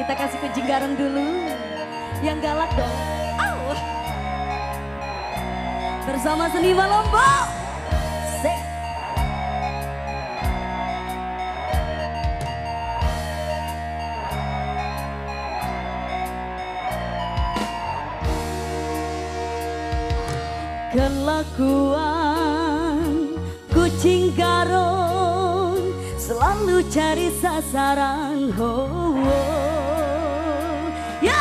Kita kasih kucing garong dulu. Yang galak dong. Au. Bersama seniman Lombok. Sek. Kelakuan kucing garong selalu cari sasaran. Oh, oh. Ya.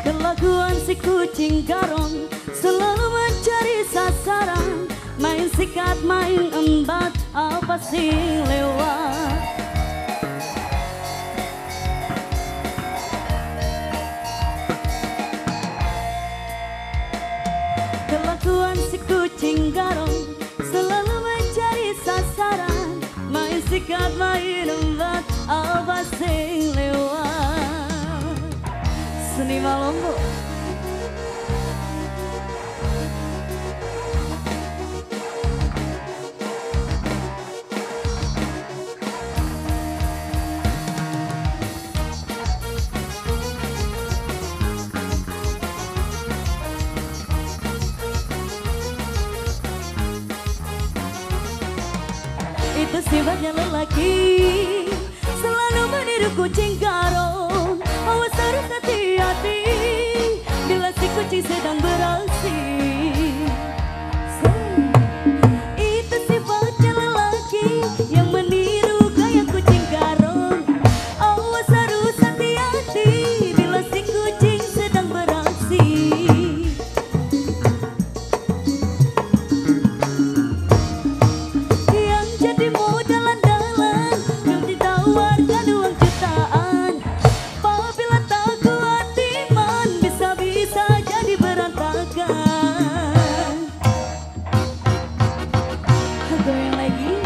Kelakuan si kucing garong selalu mencari sasaran. Main sikat, main embat, apa sih lewat. Kelakuan si kucing garong selalu mencari sasaran. Main sikat, main embat, apa sih lewat. Seniman Lombok. Itu sifatnya lelaki, selalu meniru kucing garong. Awas harus hati-hati bila si kucing sedang beraksi. Itu sifatnya lelaki yang meniru gaya kucing garong. Awas harus hati-hati bila si kucing sedang beraksi. Goyang lagi,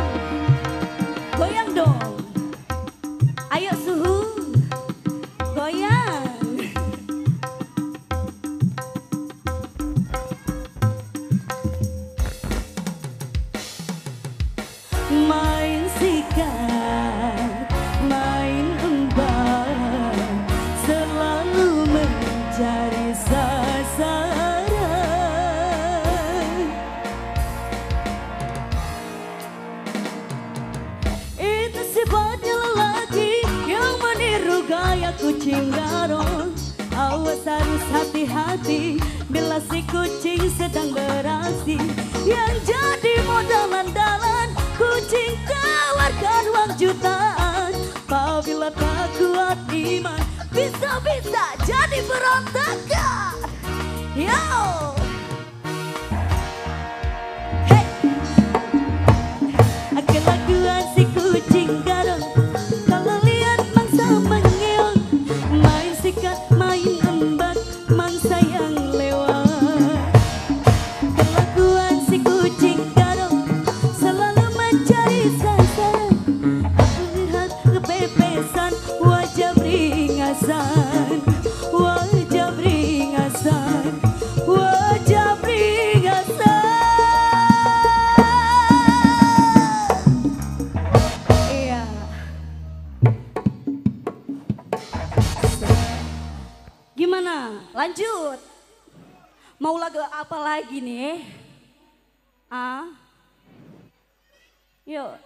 goyang dong. Ayo suhu, goyang. Main sikat, main embat, selalu mencari sasaran. Sifatnya lelaki yang meniru gaya kucing garong. Awas harus hati-hati bila si kucing sedang beraksi. Yang jadi modal andalan kucing tawarkan uang jutaan. Apabila tak kuat iman bisa-bisa jadi berontakan. Yo. Kelakuan si kucing garong, kalau lihat mangsa mengeong. Main sikat, main embat, mangsa yang lewat. Kelakuan si kucing garong selalu mencari sasaran. Aku lihat kepepesan, wajah beringasan, wajah beringasan, wajah beringasan. Gimana? Lanjut. Mau lagu apa lagi nih? Ah? Yuk.